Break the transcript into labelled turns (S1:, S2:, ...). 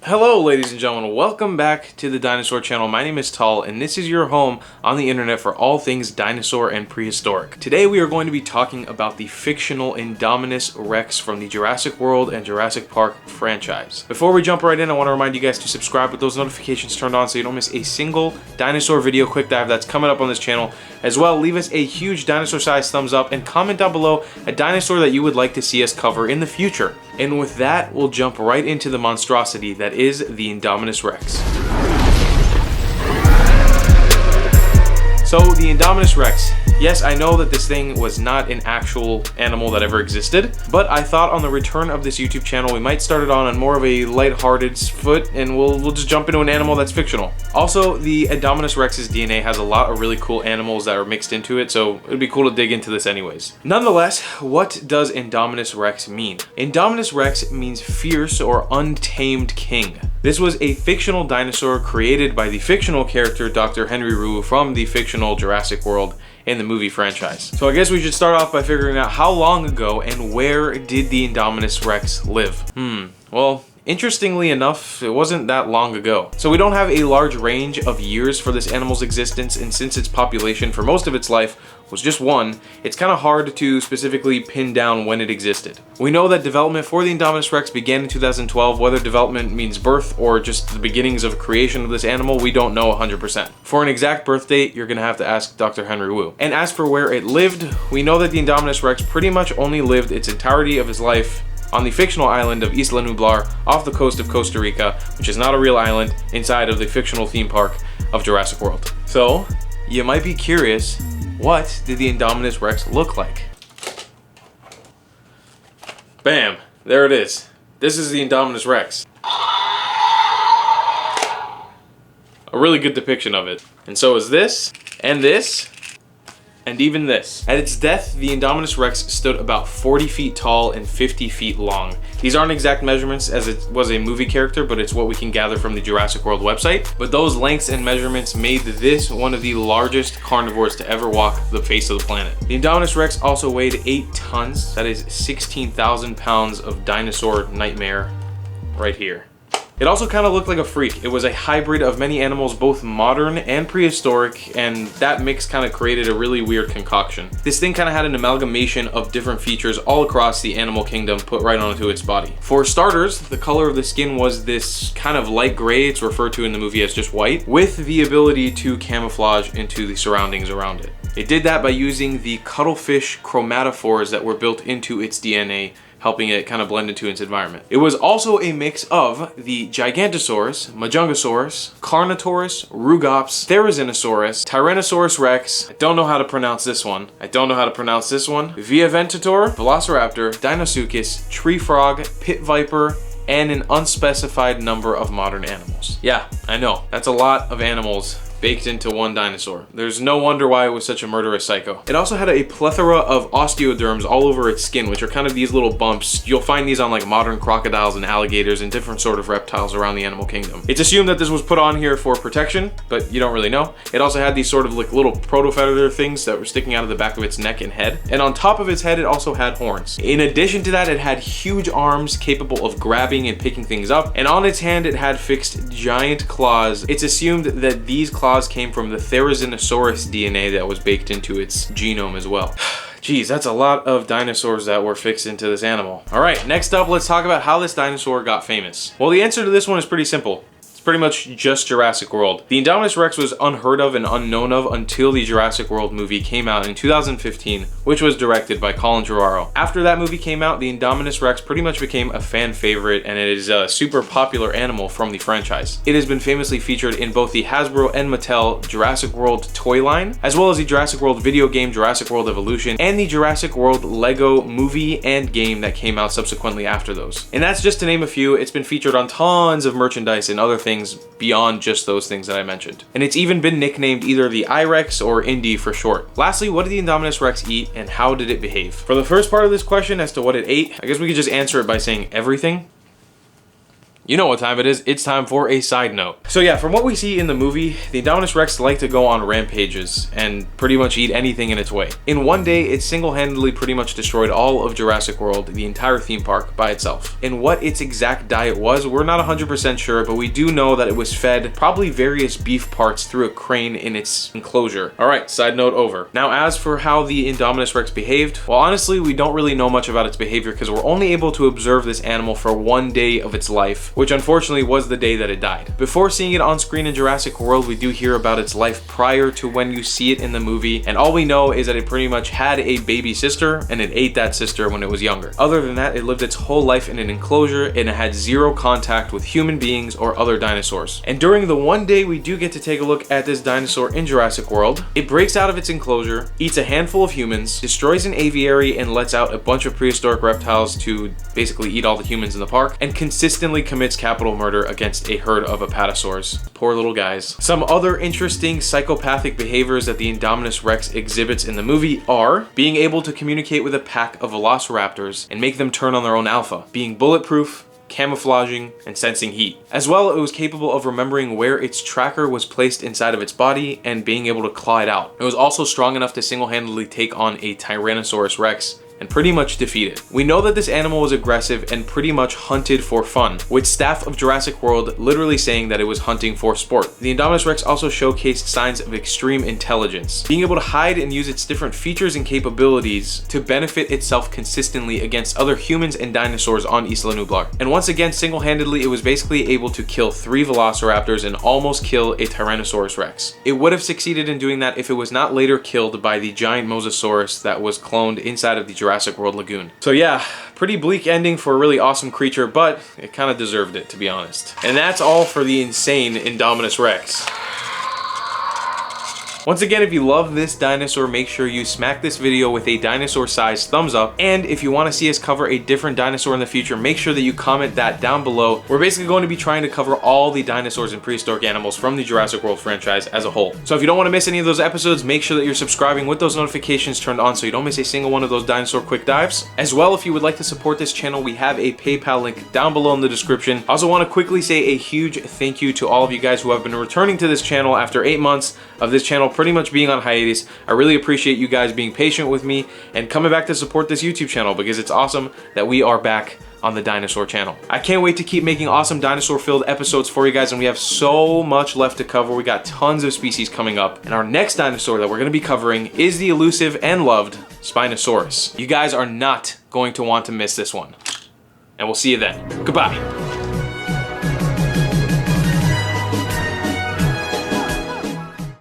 S1: Hello ladies and gentlemen, welcome back to the Dinosaur Channel. My name is Tal and this is your home on the internet for all things dinosaur and prehistoric. Today we are going to be talking about the fictional Indominus Rex from the Jurassic World and Jurassic Park franchise. Before we jump right in, I want to remind you guys to subscribe with those notifications turned on so you don't miss a single dinosaur video quick dive that's coming up on this channel. As well, leave us a huge dinosaur sized thumbs up and comment down below a dinosaur that you would like to see us cover in the future. And with that, we'll jump right into the monstrosity that is the Indominus Rex. So the Indominus Rex, yes, I know that this thing was not an actual animal that ever existed, but I thought on the return of this YouTube channel we might start it on more of a lighthearted foot and we'll just jump into an animal that's fictional. Also, the Indominus Rex's DNA has a lot of really cool animals that are mixed into it, so it'd be cool to dig into this anyways. Nonetheless, what does Indominus Rex mean? Indominus Rex means fierce or untamed king. This was a fictional dinosaur created by the fictional character Dr. Henry Wu from the fictional Jurassic World in the movie franchise. So I guess we should start off by figuring out how long ago and where did the Indominus Rex live? Well, interestingly enough, it wasn't that long ago. So we don't have a large range of years for this animal's existence, and since its population for most of its life was just one, it's kind of hard to specifically pin down when it existed. We know that development for the Indominus Rex began in 2012. Whether development means birth or just the beginnings of creation of this animal, we don't know 100%. For an exact birth date, you're gonna have to ask Dr. Henry Wu. And as for where it lived, we know that the Indominus Rex pretty much only lived its entirety of his life on the fictional island of Isla Nublar off the coast of Costa Rica, which is not a real island, inside of the fictional theme park of Jurassic World. So, you might be curious, what did the Indominus Rex look like? Bam! There it is. This is the Indominus Rex. A really good depiction of it. And so is this, and this, and even this. At its death, the Indominus Rex stood about 40 feet tall and 50 feet long. These aren't exact measurements as it was a movie character, but it's what we can gather from the Jurassic World website. But those lengths and measurements made this one of the largest carnivores to ever walk the face of the planet. The Indominus Rex also weighed 8 tons, that is 16,000 pounds of dinosaur nightmare right here. It also kind of looked like a freak. It was a hybrid of many animals, both modern and prehistoric, and that mix kind of created a really weird concoction. This thing kind of had an amalgamation of different features all across the animal kingdom put right onto its body. For starters, the color of the skin was this kind of light gray. It's referred to in the movie as just white, with the ability to camouflage into the surroundings around it. It did that by using the cuttlefish chromatophores that were built into its DNA, helping it kind of blend into its environment. It was also a mix of the Gigantosaurus, Majungasaurus, Carnotaurus, Rugops, Therizinosaurus, Tyrannosaurus Rex, I don't know how to pronounce this one, Viaventator, Velociraptor, Deinosuchus, Tree Frog, Pit Viper, and an unspecified number of modern animals. Yeah, I know, that's a lot of animals baked into one dinosaur. There's no wonder why it was such a murderous psycho. It also had a plethora of osteoderms all over its skin, which are kind of these little bumps. You'll find these on like modern crocodiles and alligators and different sort of reptiles around the animal kingdom. It's assumed that this was put on here for protection, but you don't really know. It also had these sort of like little proto-predator things that were sticking out of the back of its neck and head. And on top of its head, it also had horns. In addition to that, it had huge arms capable of grabbing and picking things up. And on its hand, it had fixed giant claws. It's assumed that these claws came from the Therizinosaurus DNA that was baked into its genome as well. Geez, that's a lot of dinosaurs that were fixed into this animal. All right, next up, let's talk about how this dinosaur got famous. Well, the answer to this one is pretty simple. Pretty much just Jurassic World. The Indominus Rex was unheard of and unknown of until the Jurassic World movie came out in 2015, which was directed by Colin Trevorrow. After that movie came out, the Indominus Rex pretty much became a fan favorite, and it is a super popular animal from the franchise. It has been famously featured in both the Hasbro and Mattel Jurassic World toy line, as well as the Jurassic World video game Jurassic World Evolution, and the Jurassic World Lego movie and game that came out subsequently after those. And that's just to name a few. It's been featured on tons of merchandise and other things beyond just those things that I mentioned. And it's even been nicknamed either the I-Rex or Indy for short. Lastly, what did the Indominus Rex eat and how did it behave? For the first part of this question as to what it ate, I guess we could just answer it by saying everything. You know what time it is. It's time for a side note. So yeah, from what we see in the movie, the Indominus Rex like to go on rampages and pretty much eat anything in its way. In one day, it single-handedly pretty much destroyed all of Jurassic World, the entire theme park, by itself. And what its exact diet was, we're not 100% sure, but we do know that it was fed probably various beef parts through a crane in its enclosure. All right, side note over. Now, as for how the Indominus Rex behaved, well, honestly, we don't really know much about its behavior because we're only able to observe this animal for one day of its life, which unfortunately was the day that it died. Before seeing it on screen in Jurassic World, we do hear about its life prior to when you see it in the movie, and all we know is that it pretty much had a baby sister and it ate that sister when it was younger. Other than that, it lived its whole life in an enclosure and it had zero contact with human beings or other dinosaurs. And during the one day we do get to take a look at this dinosaur in Jurassic World, it breaks out of its enclosure, eats a handful of humans, destroys an aviary and lets out a bunch of prehistoric reptiles to basically eat all the humans in the park, and consistently commits capital murder against a herd of apatosaurs. Poor little guys. Some other interesting psychopathic behaviors that the Indominus Rex exhibits in the movie are being able to communicate with a pack of velociraptors and make them turn on their own alpha, being bulletproof, camouflaging, and sensing heat. As well, it was capable of remembering where its tracker was placed inside of its body and being able to claw it out. It was also strong enough to single-handedly take on a Tyrannosaurus Rex and pretty much defeat it. We know that this animal was aggressive and pretty much hunted for fun, with staff of Jurassic World literally saying that it was hunting for sport. The Indominus Rex also showcased signs of extreme intelligence, being able to hide and use its different features and capabilities to benefit itself consistently against other humans and dinosaurs on Isla Nublar. And once again, single-handedly, it was basically able to kill 3 velociraptors and almost kill a Tyrannosaurus Rex. It would have succeeded in doing that if it was not later killed by the giant Mosasaurus that was cloned inside of the Jurassic World Lagoon. So yeah, pretty bleak ending for a really awesome creature, but it kind of deserved it, to be honest. And that's all for the insane Indominus Rex. Once again, if you love this dinosaur, make sure you smack this video with a dinosaur-sized thumbs up. And if you want to see us cover a different dinosaur in the future, make sure that you comment that down below. We're basically going to be trying to cover all the dinosaurs and prehistoric animals from the Jurassic World franchise as a whole. So if you don't want to miss any of those episodes, make sure that you're subscribing with those notifications turned on so you don't miss a single one of those dinosaur quick dives. As well, if you would like to support this channel, we have a PayPal link down below in the description. I also want to quickly say a huge thank you to all of you guys who have been returning to this channel after 8 months of this channel pretty much being on hiatus. I really appreciate you guys being patient with me and coming back to support this YouTube channel, because it's awesome that we are back on the Dinosaur Channel. I can't wait to keep making awesome dinosaur-filled episodes for you guys, and we have so much left to cover. We got tons of species coming up, and our next dinosaur that we're going to be covering is the elusive and loved Spinosaurus. You guys are not going to want to miss this one, and we'll see you then. Goodbye.